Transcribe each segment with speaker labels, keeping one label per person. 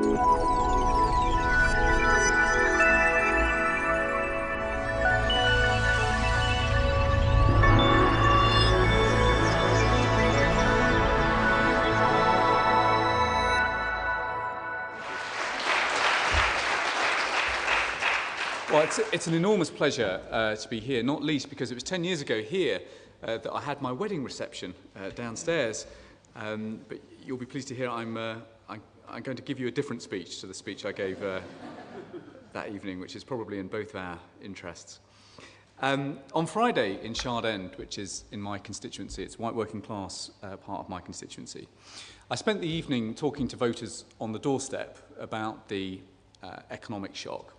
Speaker 1: Well, it's an enormous pleasure to be here, not least because it was 10 years ago here that I had my wedding reception downstairs. But you'll be pleased to hear I'm going to give you a different speech to the speech I gave that evening, which is probably in both our interests. On Friday in Shard End, which is in my constituency, it's white working class part of my constituency, I spent the evening talking to voters on the doorstep about the economic shock.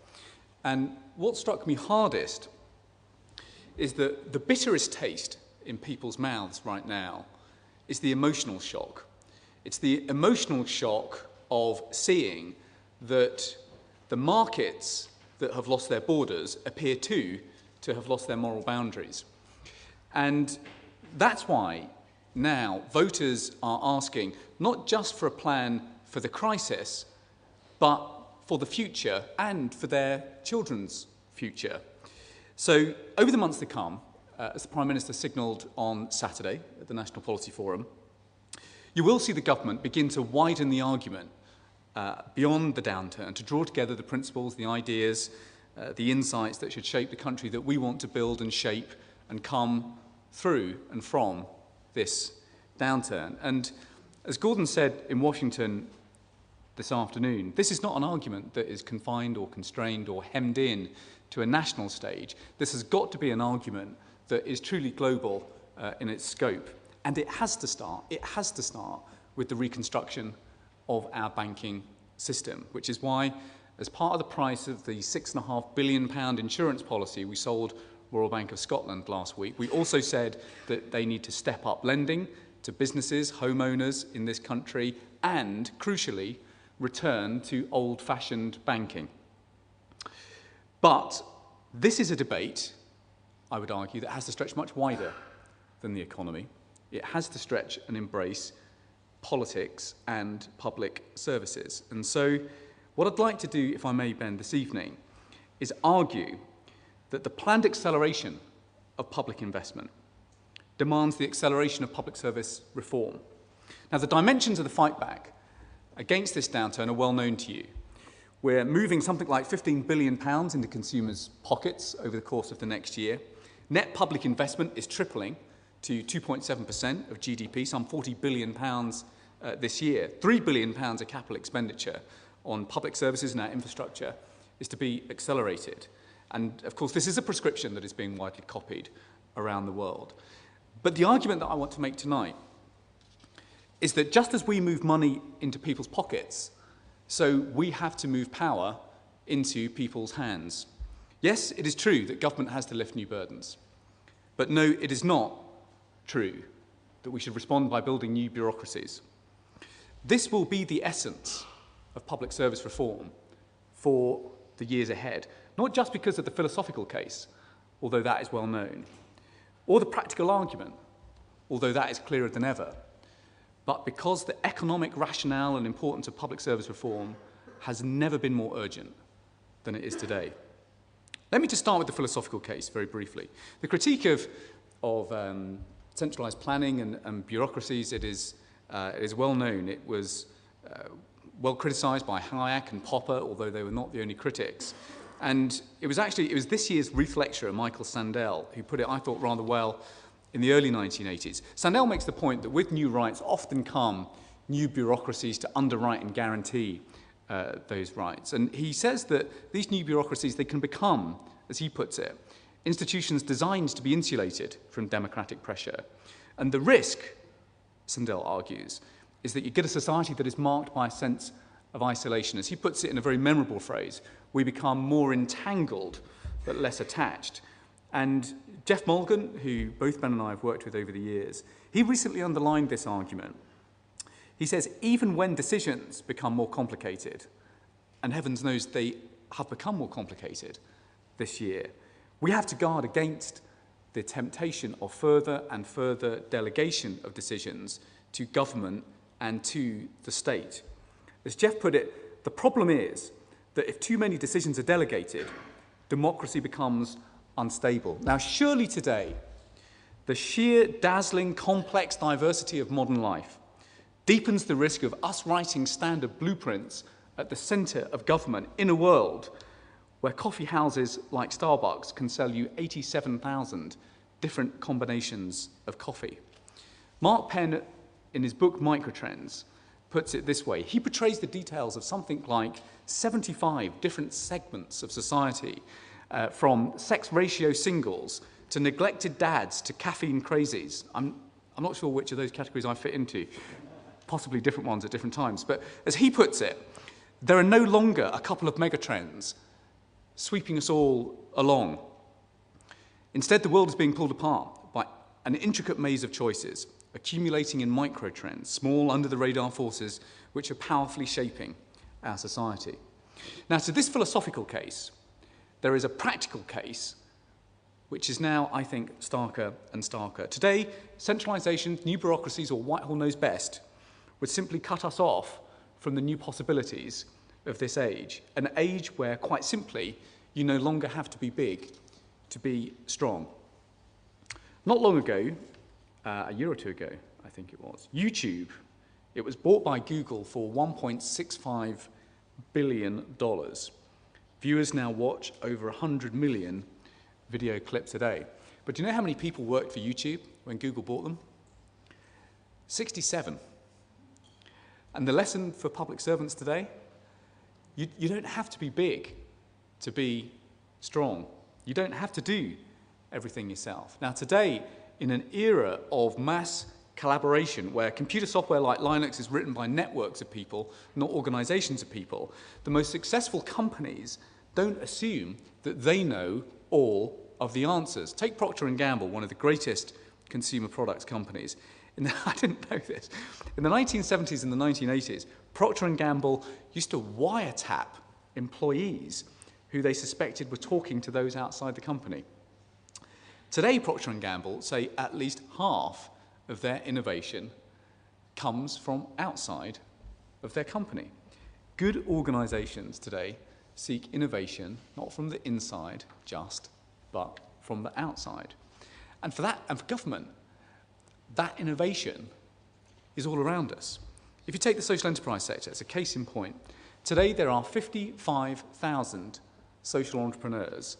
Speaker 1: And what struck me hardest is that the bitterest taste in people's mouths right now is the emotional shock. It's the emotional shock of seeing that the markets that have lost their borders appear to have lost their moral boundaries. And that's why now voters are asking not just for a plan for the crisis, but for the future and for their children's future. So over the months to come, as the Prime Minister signalled on Saturday at the National Policy Forum, you will see the government begin to widen the argument beyond the downturn, to draw together the principles, the ideas, the insights that should shape the country that we want to build and shape and come through and from this downturn. And as Gordon said in Washington this afternoon, this is not an argument that is confined or constrained or hemmed in to a national stage. This has got to be an argument that is truly global in its scope. And it has to start with the reconstruction of our banking system, which is why, as part of the price of the £6.5 billion insurance policy we sold Royal Bank of Scotland last week, we also said that they need to step up lending to businesses, homeowners in this country, and, crucially, return to old-fashioned banking. But this is a debate, I would argue, that has to stretch much wider than the economy. It has to stretch and embrace politics and public services. And so what I'd like to do, if I may, Ben, this evening, is argue that the planned acceleration of public investment demands the acceleration of public service reform. Now, the dimensions of the fight back against this downturn are well known to you. We're moving something like £15 billion into consumers' pockets over the course of the next year. Net public investment is tripling to 2.7% of GDP, some £40 billion this year. £3 billion of capital expenditure on public services and our infrastructure is to be accelerated. And, of course, this is a prescription that is being widely copied around the world. But the argument that I want to make tonight is that just as we move money into people's pockets, so we have to move power into people's hands. Yes, it is true that government has to lift new burdens. But no, it is not true that we should respond by building new bureaucracies. This will be the essence of public service reform for the years ahead, not just because of the philosophical case, although that is well known, or the practical argument, although that is clearer than ever, but because the economic rationale and importance of public service reform has never been more urgent than it is today. Let me just start with the philosophical case very briefly. The critique of centralised planning and bureaucracies, it is well known. It was well criticised by Hayek and Popper, although they were not the only critics. And it was this year's Reith lecturer, Michael Sandel, who put it, I thought, rather well in the early 1980s. Sandel makes the point that with new rights often come new bureaucracies to underwrite and guarantee those rights. And he says that these new bureaucracies, they can become, as he puts it, institutions designed to be insulated from democratic pressure. And the risk, Sandel argues, is that you get a society that is marked by a sense of isolation. As he puts it in a very memorable phrase, we become more entangled but less attached. And Jeff Mulgan, who both Ben and I have worked with over the years, he recently underlined this argument. He says, even when decisions become more complicated, and heavens knows they have become more complicated this year, we have to guard against the temptation of further and further delegation of decisions to government and to the state. As Jeff put it, The problem is that if too many decisions are delegated, democracy becomes unstable. Now, surely today, the sheer dazzling, complex diversity of modern life deepens the risk of us writing standard blueprints at the centre of government in a world where coffee houses like Starbucks can sell you 87,000 different combinations of coffee. Mark Penn, in his book Microtrends, puts it this way. He portrays the details of something like 75 different segments of society, from sex ratio singles to neglected dads to caffeine crazies. I'm not sure which of those categories I fit into, possibly different ones at different times. But as he puts it, there are no longer a couple of megatrends sweeping us all along. Instead, the world is being pulled apart by an intricate maze of choices, accumulating in microtrends, small under-the-radar forces which are powerfully shaping our society. Now, to this philosophical case, there is a practical case which is now, I think, starker and starker. Today, centralisation, new bureaucracies, or Whitehall knows best, would simply cut us off from the new possibilities of this age, an age where, quite simply, you no longer have to be big to be strong. Not long ago, a year or two ago, I think it was, YouTube, it was bought by Google for $1.65 billion. Viewers now watch over 100 million video clips a day. But do you know how many people worked for YouTube when Google bought them? 67. And the lesson for public servants today, you don't have to be big to be strong. You don't have to do everything yourself. Now today, in an era of mass collaboration where computer software like Linux is written by networks of people, not organizations of people, the most successful companies don't assume that they know all of the answers. Take Procter & Gamble, one of the greatest consumer products companies. I didn't know this. In the 1970s and the 1980s, Procter & Gamble used to wiretap employees who they suspected were talking to those outside the company. Today, Procter & Gamble say at least half of their innovation comes from outside of their company. Good organizations today seek innovation not from the inside just, but from the outside. And for that, and for government, that innovation is all around us. If you take the social enterprise sector, it's a case in point. Today, there are 55,000 social entrepreneurs.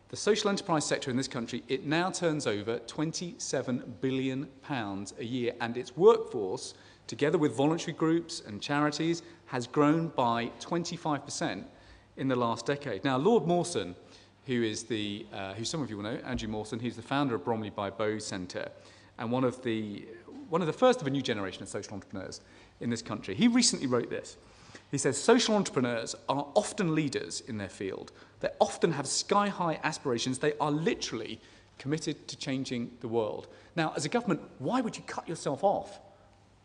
Speaker 1: The social enterprise sector in this country, it now turns over £27 billion a year, and its workforce, together with voluntary groups and charities, has grown by 25% in the last decade. Now, Lord Mawson, who some of you will know, Andrew Mawson, he's the founder of Bromley by Bow Centre, and one of the first of a new generation of social entrepreneurs in this country. He recently wrote this. He says, social entrepreneurs are often leaders in their field. They often have sky-high aspirations. They are literally committed to changing the world. Now, as a government, why would you cut yourself off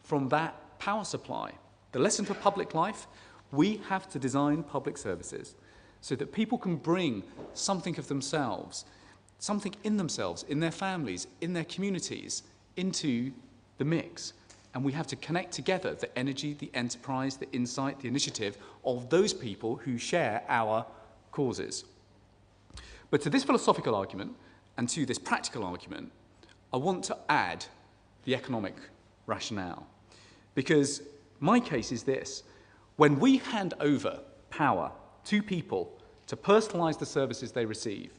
Speaker 1: from that power supply? The lesson for public life, we have to design public services so that people can bring something of themselves, something in themselves, in their families, in their communities, into the mix. And we have to connect together the energy, the enterprise, the insight, the initiative of those people who share our causes. But to this philosophical argument and to this practical argument, I want to add the economic rationale. Because my case is this. When we hand over power to people to personalize the services they receive,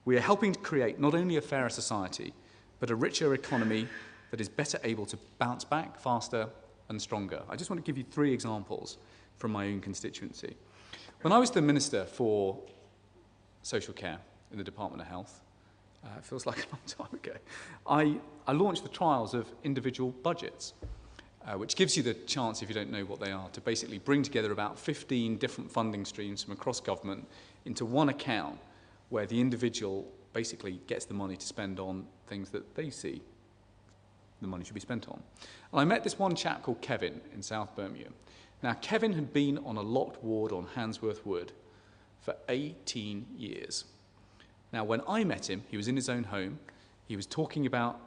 Speaker 1: we are helping to create not only a fairer society, but a richer economy that is better able to bounce back faster and stronger. I just want to give you 3 examples from my own constituency. When I was the Minister for Social Care in the Department of Health, it feels like a long time ago, I launched the trials of individual budgets, which gives you the chance, if you don't know what they are, to basically bring together about 15 different funding streams from across government into one account where the individual basically gets the money to spend on things that they see the money should be spent on. And I met this one chap called Kevin in South Birmingham. Now, Kevin had been on a locked ward on Handsworth Wood for 18 years. Now, when I met him, he was in his own home. He was talking about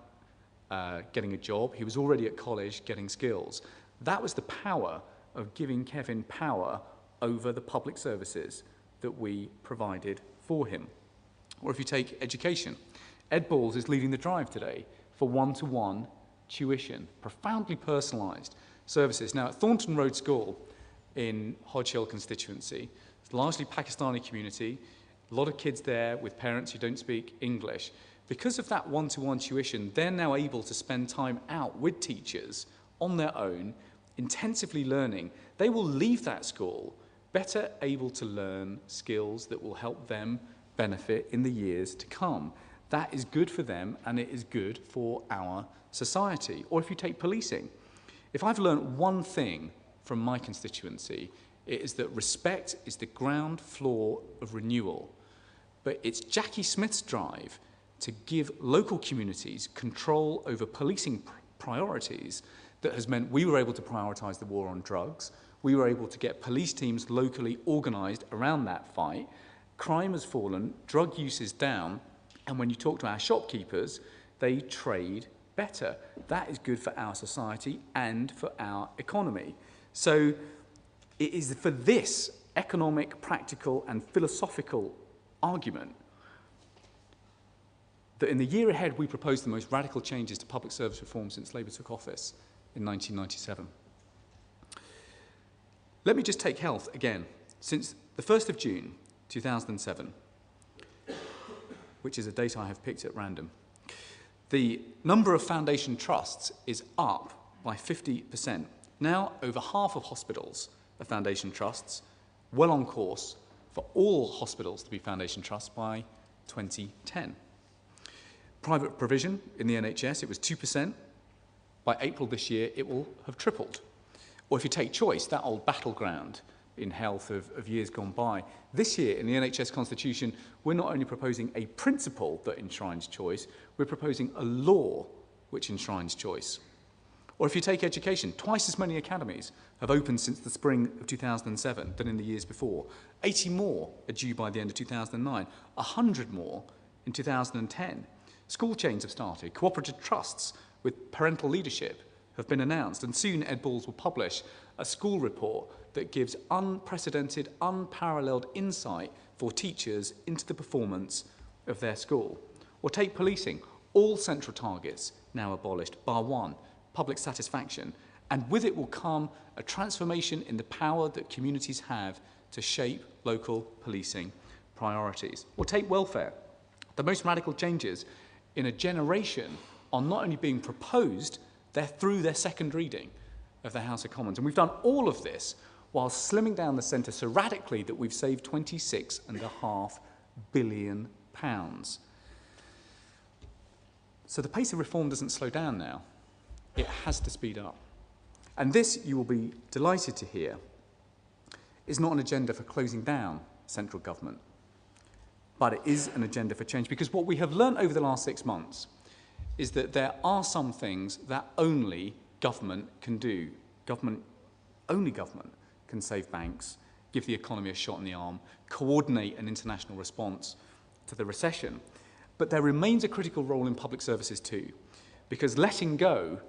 Speaker 1: getting a job. He was already at college getting skills. That was the power of giving Kevin power over the public services that we provided for him. Or if you take education, Ed Balls is leading the drive today for one-to-one tuition, profoundly personalised services. Now, at Thornton Road School in Hodge Hill constituency, it's largely Pakistani community, a lot of kids there with parents who don't speak English. Because of that one-to-one tuition, they're now able to spend time out with teachers on their own, intensively learning. They will leave that school better able to learn skills that will help them benefit in the years to come. That is good for them, and it is good for our society. Or if you take policing, if I've learned one thing from my constituency, it is that respect is the ground floor of renewal. But it's Jackie Smith's drive to give local communities control over policing priorities that has meant we were able to prioritise the war on drugs. We were able to get police teams locally organised around that fight. Crime has fallen, drug use is down, and when you talk to our shopkeepers, they trade better. That is good for our society and for our economy. So it is for this economic, practical, and philosophical argument that in the year ahead we propose the most radical changes to public service reform since Labour took office in 1997. Let me just take health again. Since the 1st of June 2007, which is a date I have picked at random, the number of foundation trusts is up by 50%. Now, over half of hospitals are foundation trusts, well on course for all hospitals to be foundation trusts by 2010. Private provision in the NHS, it was 2%. By April this year, it will have tripled. Or if you take choice, that old battleground in health of years gone by, this year in the NHS Constitution, we're not only proposing a principle that enshrines choice, we're proposing a law which enshrines choice. Or if you take education, twice as many academies have opened since the spring of 2007 than in the years before. 80 more are due by the end of 2009, 100 more in 2010. School chains have started, cooperative trusts with parental leadership have been announced, and soon Ed Balls will publish a school report that gives unprecedented, unparalleled insight for teachers into the performance of their school. Or take policing, all central targets now abolished, bar one, public satisfaction, and with it will come a transformation in the power that communities have to shape local policing priorities. Or take welfare. The most radical changes in a generation are not only being proposed, they're through their second reading of the House of Commons. And we've done all of this while slimming down the centre so radically that we've saved £26.5 billion. So the pace of reform doesn't slow down now. It has to speed up. And this, you will be delighted to hear, is not an agenda for closing down central government, but it is an agenda for change. Because what we have learned over the last 6 months is that there are some things that only government can do. Only government can save banks, give the economy a shot in the arm, coordinate an international response to the recession. But there remains a critical role in public services too, because letting go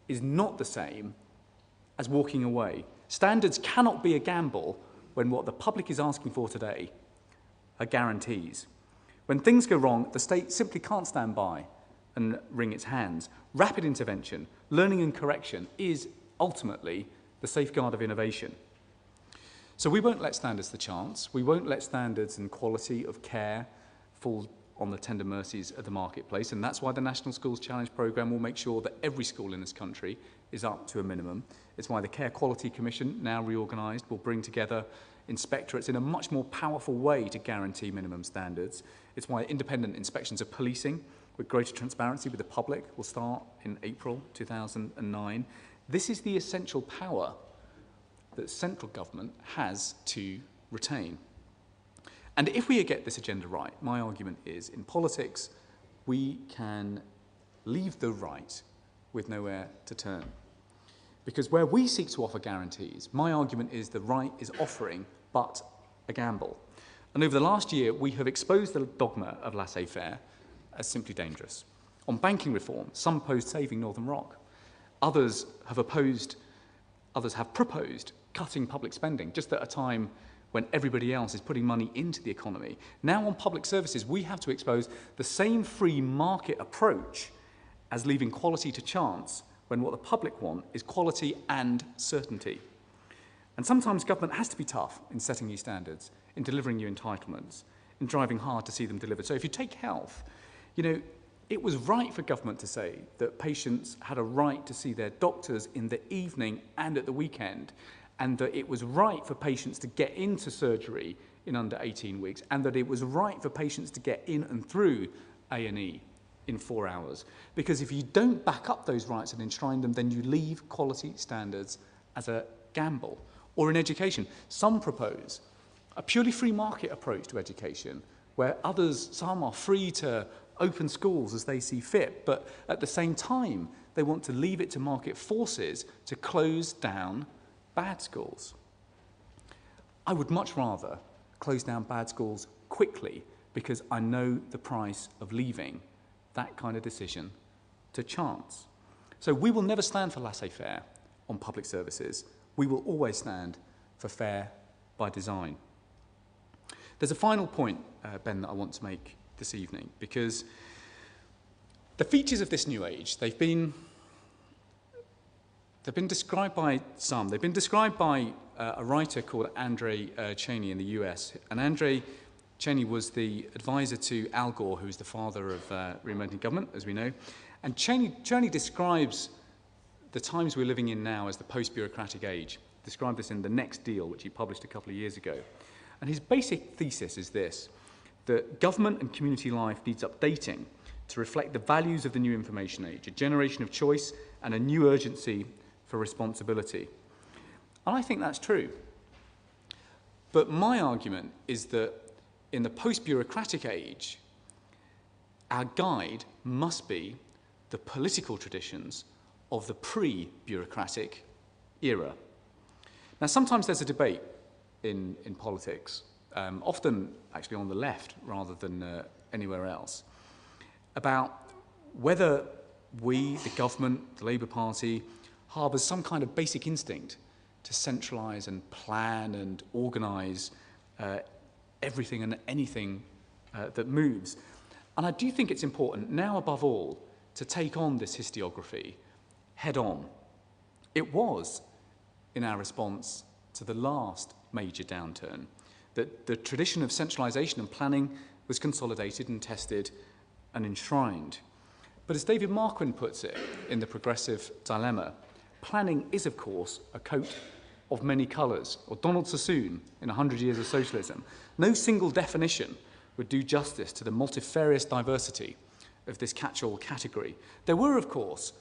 Speaker 1: is not the same as walking away. Standards cannot be a gamble when what the public is asking for today are guarantees. When things go wrong, the state simply can't stand by and wring its hands. Rapid intervention, learning and correction is ultimately the safeguard of innovation. So we won't let standards the chance. We won't let standards and quality of care fall on the tender mercies of the marketplace, and that's why the National Schools Challenge programme will make sure that every school in this country is up to a minimum. It's why the Care Quality Commission, now reorganised, will bring together inspectorates in a much more powerful way to guarantee minimum standards. It's why independent inspections of policing with greater transparency with the public will start in April 2009. This is the essential power that central government has to retain. And if we get this agenda right, my argument is, in politics, we can leave the right with nowhere to turn. Because where we seek to offer guarantees, my argument is the right is offering but a gamble. And over the last year, we have exposed the dogma of laissez-faire as simply dangerous. On banking reform, some opposed saving Northern Rock. Others have proposed cutting public spending, just at a time when everybody else is putting money into the economy. Now on public services, we have to expose the same free market approach as leaving quality to chance, when what the public want is quality and certainty. And sometimes government has to be tough in setting new standards, in delivering new entitlements, in driving hard to see them delivered. So if you take health, it was right for government to say that patients had a right to see their doctors in the evening and at the weekend, and that it was right for patients to get into surgery in under 18 weeks, and that it was right for patients to get in and through A&E in 4 hours. Because if you don't back up those rights and enshrine them, then you leave quality standards as a gamble. Or in education, some propose a purely free market approach to education, where some are free to open schools as they see fit, but at the same time, they want to leave it to market forces to close down bad schools. I would much rather close down bad schools quickly, because I know the price of leaving that kind of decision to chance. So we will never stand for laissez-faire on public services. We will always stand for fair by design. There's a final point, Ben, that I want to make this evening, because the features of this new age, they've been described by some. They've been described by a writer called Andre Cheney in the US. And Andre Cheney was the advisor to Al Gore, who was the father of reinventing government, as we know. And Cheney describes the times we're living in now as the post-bureaucratic age. Described this in The Next Deal, which he published a couple of years ago. And his basic thesis is this: that government and community life needs updating to reflect the values of the new information age, a generation of choice and a new urgency for responsibility. And I think that's true. But my argument is that in the post-bureaucratic age, our guide must be the political traditions of the pre-bureaucratic era. Now, sometimes there's a debate in politics, often actually on the left rather than anywhere else, about whether we, the government, the Labour Party, harbours some kind of basic instinct to centralise and plan and organise everything and anything that moves. And I do think it's important, now above all, to take on this historiography head on. It was in our response to the last major downturn that the tradition of centralisation and planning was consolidated and tested and enshrined. But as David Marquand puts it in The Progressive Dilemma, planning is, of course, a coat of many colours. Or Donald Sassoon in 100 Years of Socialism. No single definition would do justice to the multifarious diversity of this catch-all category. There were, of course,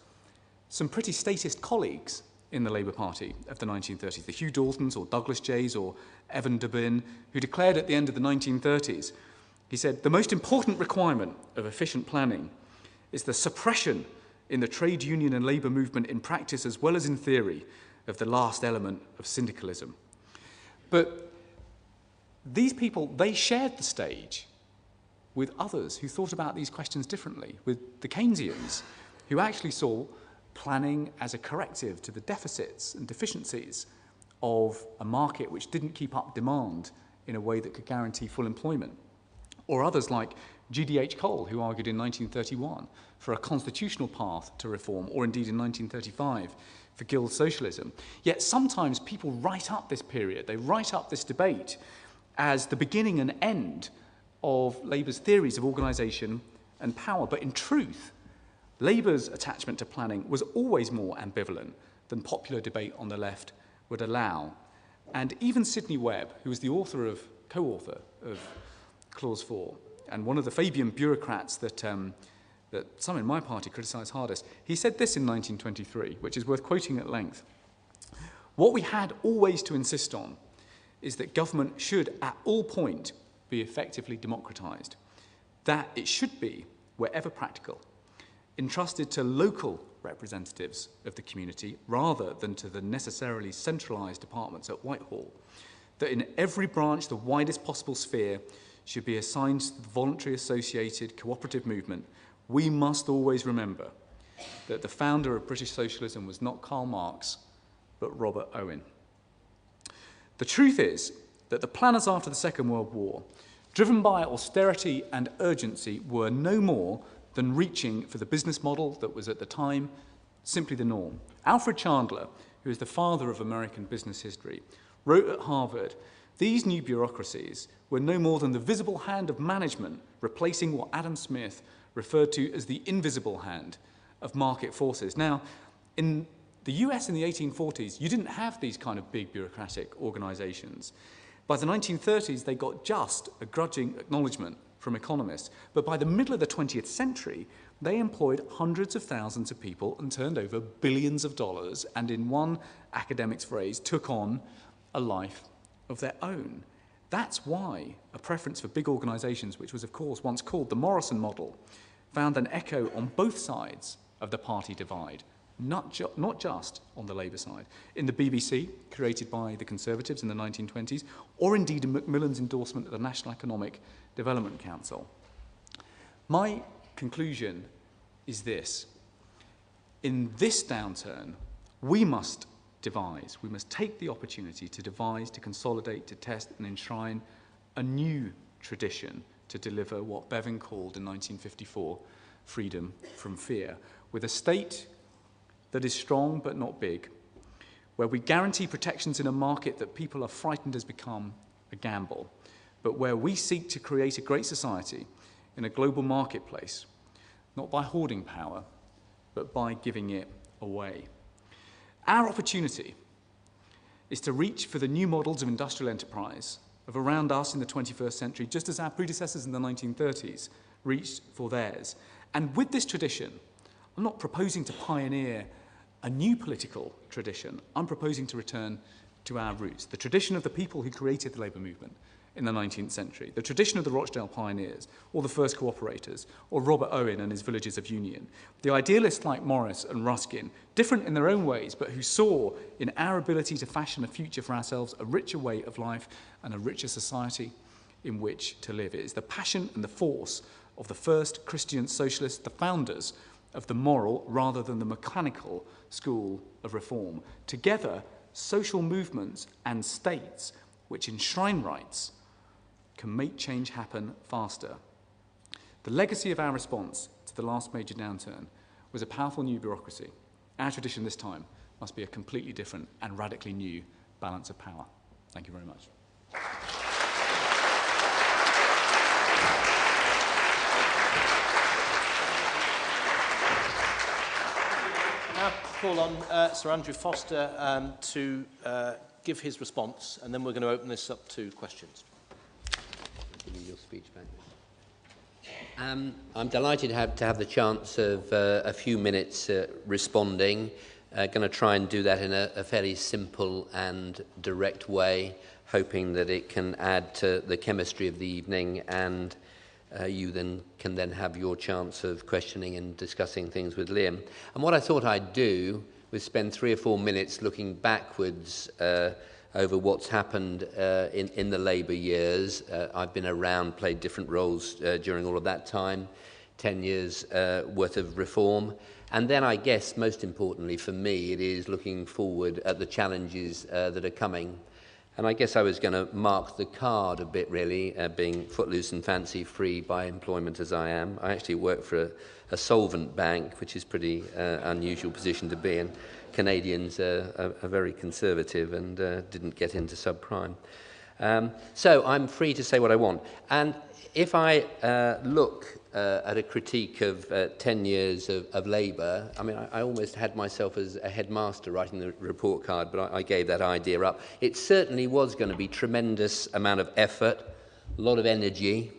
Speaker 1: some pretty statist colleagues in the Labour Party of the 1930s, the Hugh Daltons or Douglas Jays or Evan Durbin, who declared at the end of the 1930s, he said, "The most important requirement of efficient planning is the suppression in the trade union and labour movement in practice as well as in theory of the last element of syndicalism." But these people, they shared the stage with others who thought about these questions differently, with the Keynesians, who actually saw planning as a corrective to the deficits and deficiencies of a market which didn't keep up demand in a way that could guarantee full employment. Or others like G.D.H. Cole, who argued in 1931 for a constitutional path to reform, or indeed in 1935 for guild socialism. Yet sometimes people write up this period, they write up this debate as the beginning and end of Labour's theories of organisation and power. But in truth, Labour's attachment to planning was always more ambivalent than popular debate on the left would allow. And even Sidney Webb, who was the co-author of Clause 4, and one of the Fabian bureaucrats that some in my party criticised hardest, he said this in 1923, which is worth quoting at length. "What we had always to insist on is that government should at all point be effectively democratised, that it should be, wherever practical, entrusted to local representatives of the community rather than to the necessarily centralised departments at Whitehall, that in every branch the widest possible sphere should be assigned to the voluntary associated cooperative movement. We must always remember that the founder of British socialism was not Karl Marx, but Robert Owen." The truth is that the planners after the Second World War, driven by austerity and urgency, were no more than reaching for the business model that was at the time simply the norm. Alfred Chandler, who is the father of American business history, wrote at Harvard, "These new bureaucracies were no more than the visible hand of management replacing what Adam Smith referred to as the invisible hand of market forces." Now, in the US in the 1840s, you didn't have these kind of big bureaucratic organizations. By the 1930s, they got just a grudging acknowledgement from economists. But by the middle of the 20th century, they employed hundreds of thousands of people and turned over billions of dollars, and in one academic's phrase, took on a life of their own. That's why a preference for big organizations, which was of course once called the Morrison model, found an echo on both sides of the party divide, not just on the Labour side. In the BBC, created by the Conservatives in the 1920s, or indeed in Macmillan's endorsement of the National Economic Development Council. My conclusion is this. In this downturn, we must take the opportunity to devise, to consolidate, to test and enshrine a new tradition to deliver what Bevan called in 1954, freedom from fear, with a state that is strong but not big, where we guarantee protections in a market that people are frightened has become a gamble, but where we seek to create a great society in a global marketplace, not by hoarding power, but by giving it away. Our opportunity is to reach for the new models of industrial enterprise of around us in the 21st century, just as our predecessors in the 1930s reached for theirs. And with this tradition, I'm not proposing to pioneer a new political tradition. I'm proposing to return to our roots, the tradition of the people who created the labour movement in the 19th century, the tradition of the Rochdale pioneers, or the first cooperators, or Robert Owen and his villages of union. The idealists like Morris and Ruskin, different in their own ways, but who saw in our ability to fashion a future for ourselves a richer way of life and a richer society in which to live. It is the passion and the force of the first Christian socialists, the founders of the moral rather than the mechanical school of reform. Together, social movements and states which enshrine rights can make change happen faster. The legacy of our response to the last major downturn was a powerful new bureaucracy. Our tradition this time must be a completely different and radically new balance of power. Thank you very much.
Speaker 2: Now call on Sir Andrew Foster to give his response, and then we're going to open this up to questions.
Speaker 3: Give me your speech back. I'm delighted to have the chance of a few minutes responding. Going to try and do that in a fairly simple and direct way, hoping that it can add to the chemistry of the evening, and you can then have your chance of questioning and discussing things with Liam. And what I thought I'd do was spend 3 or 4 minutes looking backwards over what's happened in the Labour years. I've been around, played different roles during all of that time, 10 years worth of reform. And then I guess most importantly for me, it is looking forward at the challenges that are coming. And I guess I was going to mark the card a bit, really, being footloose and fancy-free by employment as I am. I actually work for a solvent bank, which is a pretty unusual position to be in. Canadians are very conservative and didn't get into subprime. So I'm free to say what I want. And if I look at a critique of 10 years of Labour, I mean, I almost had myself as a headmaster writing the report card, but I gave that idea up. It certainly was going to be tremendous amount of effort, a lot of energy,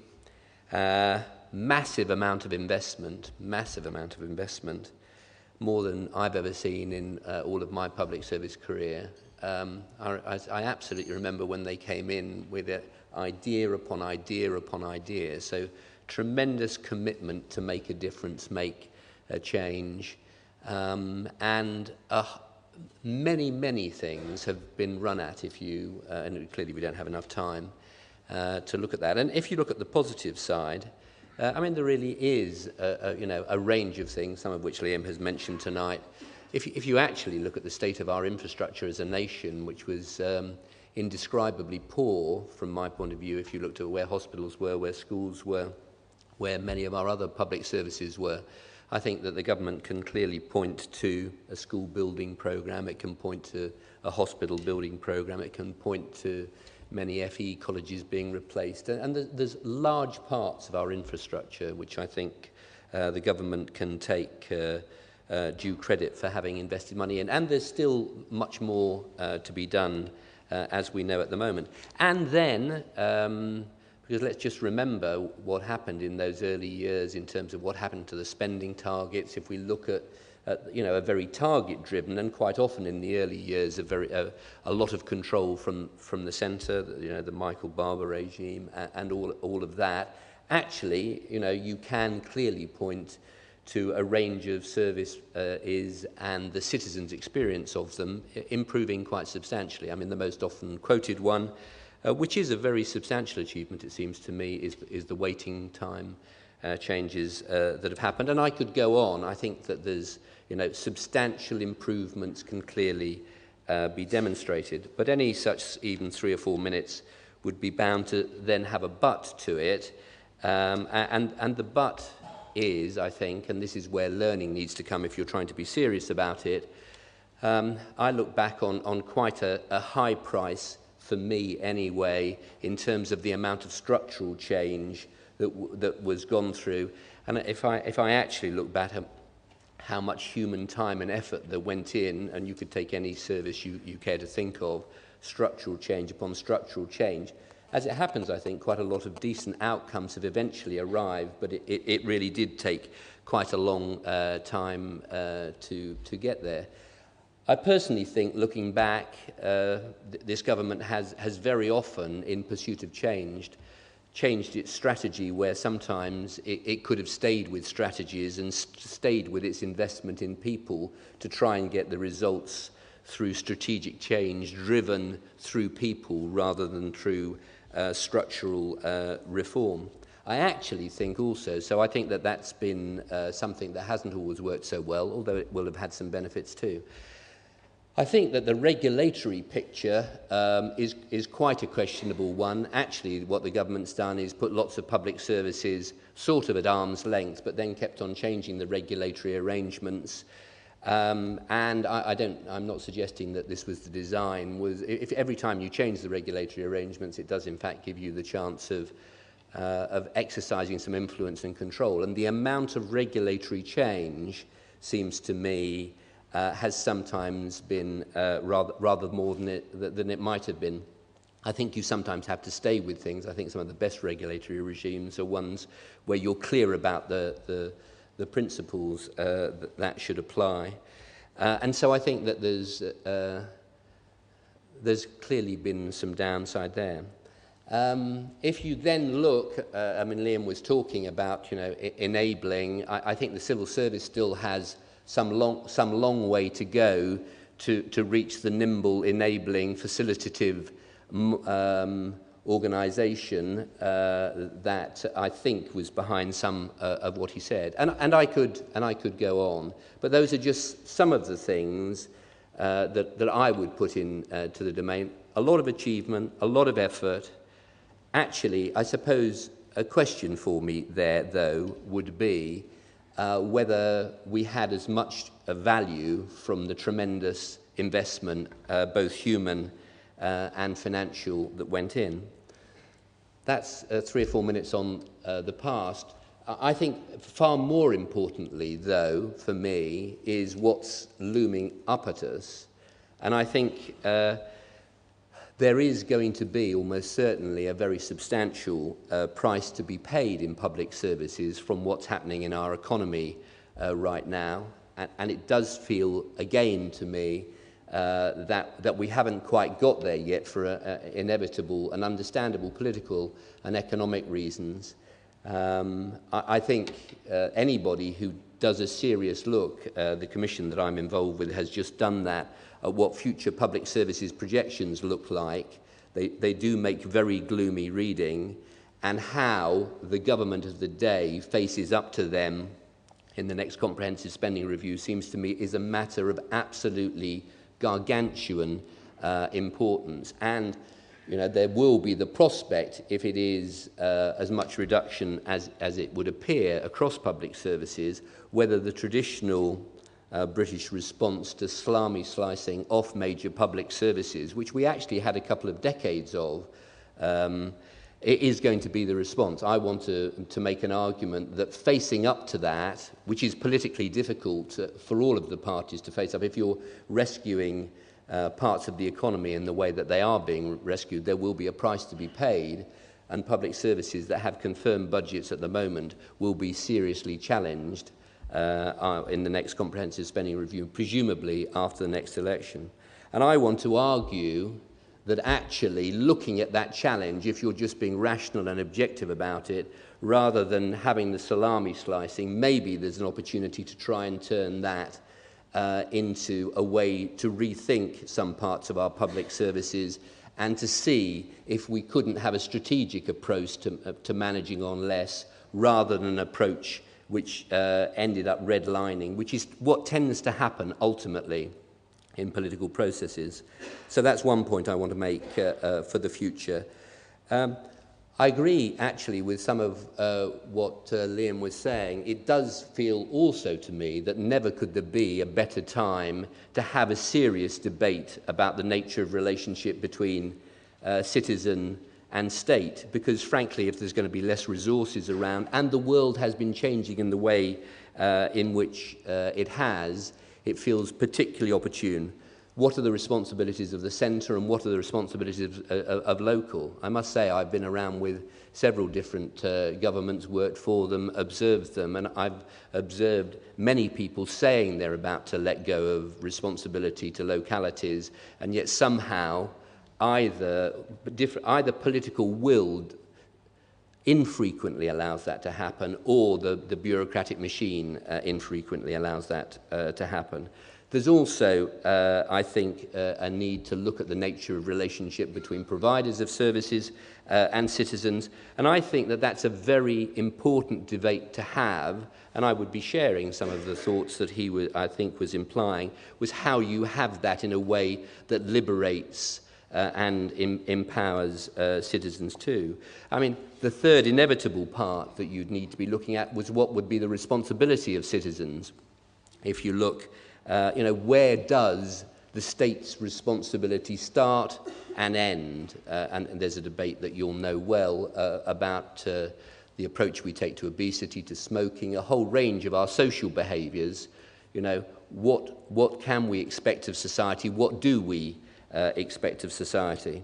Speaker 3: massive amount of investment, more than I've ever seen in all of my public service career. I absolutely remember when they came in with idea upon idea upon idea. So tremendous commitment to make a difference, make a change. And many things have been run at if you, and clearly we don't have enough time to look at that. And if you look at the positive side, I mean, there really is a range of things, some of which Liam has mentioned tonight. If you actually look at the state of our infrastructure as a nation, which was indescribably poor from my point of view if you looked at where hospitals were, where schools were, where many of our other public services were. I think that the government can clearly point to a school building programme, it can point to a hospital building programme, it can point to many FE colleges being replaced. And there's large parts of our infrastructure which I think the government can take due credit for having invested money in. And there's still much more to be done, as we know at the moment. And then, because let's just remember what happened in those early years in terms of what happened to the spending targets. If we look at a very target-driven, and quite often in the early years, a lot of control from the centre, the Michael Barber regime, and all of that. Actually, you can clearly point to a range of services and the citizens' experience of them improving quite substantially. I mean, the most often quoted one, which is a very substantial achievement, it seems to me, is the waiting time changes that have happened. And I could go on. I think that there's, substantial improvements can clearly be demonstrated. But any such even 3 or 4 minutes would be bound to then have a but to it. And the but is, I think, and this is where learning needs to come if you're trying to be serious about it, I look back on quite a high price, for me anyway, in terms of the amount of structural change that was gone through. And if I actually look back at how much human time and effort that went in, and you could take any service you care to think of, structural change upon structural change, as it happens, I think quite a lot of decent outcomes have eventually arrived, but it really did take quite a long time to get there. I personally think, looking back, this government has very often, in pursuit of changed its strategy, where sometimes it could have stayed with strategies and stayed with its investment in people to try and get the results through strategic change driven through people rather than through structural reform. I actually think also, so I think that that's been something that hasn't always worked so well, although it will have had some benefits too. I think that the regulatory picture is quite a questionable one. Actually, what the government's done is put lots of public services sort of at arm's length, but then kept on changing the regulatory arrangements. And I'm not suggesting that this was the design. If every time you change the regulatory arrangements, it does in fact give you the chance of exercising some influence and control. And the amount of regulatory change seems to me has sometimes been rather more than it might have been. I think you sometimes have to stay with things. I think some of the best regulatory regimes are ones where you're clear about the principles that should apply. And so I think that there's clearly been some downside there. If you then look, Liam was talking about, enabling. I think the civil service still has some long way to go to reach the nimble, enabling, facilitative organisation that I think was behind some of what he said, and I could go on, but those are just some of the things that I would put in to the domain. A lot of achievement, a lot of effort. Actually, I suppose a question for me there, though, would be whether we had as much value from the tremendous investment, both human and financial, that went in. That's 3 or 4 minutes on the past. I think far more importantly, though, for me, is what's looming up at us. And I think there is going to be almost certainly a very substantial price to be paid in public services from what's happening in our economy right now. And it does feel, again, to me, that we haven't quite got there yet for inevitable and understandable political and economic reasons. I think anybody who does a serious look, the commission that I'm involved with has just done that, at what future public services projections look like. They do make very gloomy reading, and how the government of the day faces up to them in the next comprehensive spending review seems to me is a matter of absolutely gargantuan importance. And there will be the prospect, if it is as much reduction as it would appear across public services, whether the traditional British response to salami slicing off major public services, which we actually had a couple of decades of, it is going to be the response. I want to make an argument that facing up to that, which is politically difficult for all of the parties to face up, if you're rescuing parts of the economy in the way that they are being rescued, there will be a price to be paid, and public services that have confirmed budgets at the moment will be seriously challenged in the next comprehensive spending review, presumably after the next election. And I want to argue that actually looking at that challenge, if you're just being rational and objective about it, rather than having the salami slicing, maybe there's an opportunity to try and turn that into a way to rethink some parts of our public services and to see if we couldn't have a strategic approach to managing on less rather than an approach which ended up redlining, which is what tends to happen ultimately in political processes. So that's one point I want to make for the future. I agree, actually, with some of what Liam was saying. It does feel also to me that never could there be a better time to have a serious debate about the nature of relationship between citizen and state, because, frankly, if there's going to be less resources around, and the world has been changing in the way in which it has, it feels particularly opportune. What are the responsibilities of the centre and what are the responsibilities of local? I must say I've been around with several different governments, worked for them, observed them, and I've observed many people saying they're about to let go of responsibility to localities, and yet somehow either political will infrequently allows that to happen, or the bureaucratic machine infrequently allows that to happen. There's also, I think, a need to look at the nature of relationship between providers of services and citizens, and I think that that's a very important debate to have, and I would be sharing some of the thoughts that he, I think, was implying, was how you have that in a way that liberates and empowers citizens too. I mean, the third inevitable part that you'd need to be looking at was what would be the responsibility of citizens. If you look, where does the state's responsibility start and end? And there's a debate that you'll know well about the approach we take to obesity, to smoking, a whole range of our social behaviours. What can we expect of society? What do we expect of society?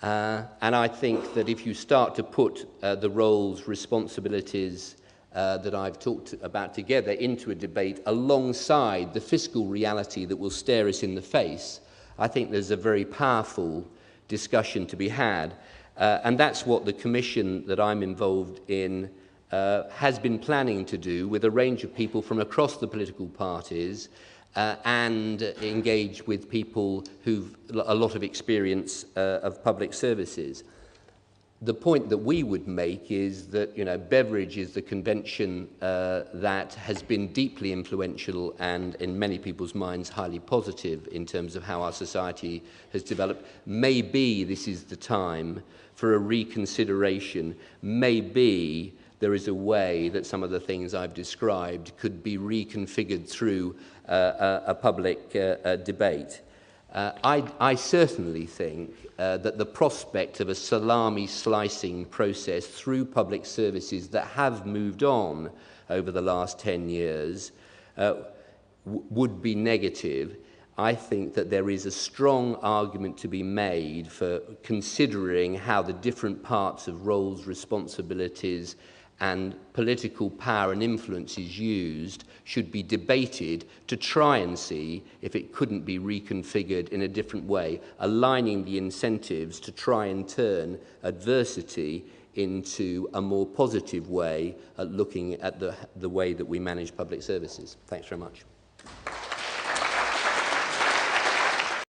Speaker 3: And I think that if you start to put the roles, responsibilities that I've talked about together into a debate alongside the fiscal reality that will stare us in the face, I think there's a very powerful discussion to be had. And that's what the commission that I'm involved in has been planning to do with a range of people from across the political parties, and engage with people who've a lot of experience of public services. The point that we would make is that, beverage is the convention that has been deeply influential and, in many people's minds, highly positive in terms of how our society has developed. Maybe this is the time for a reconsideration. Maybe there is a way that some of the things I've described could be reconfigured through a public debate. I certainly think that the prospect of a salami slicing process through public services that have moved on over the last 10 years would be negative. I think that there is a strong argument to be made for considering how the different parts of roles, responsibilities, and political power and influence is used should be debated to try and see if it couldn't be reconfigured in a different way, aligning the incentives to try and turn adversity into a more positive way at looking at the way that we manage public services. Thanks very much.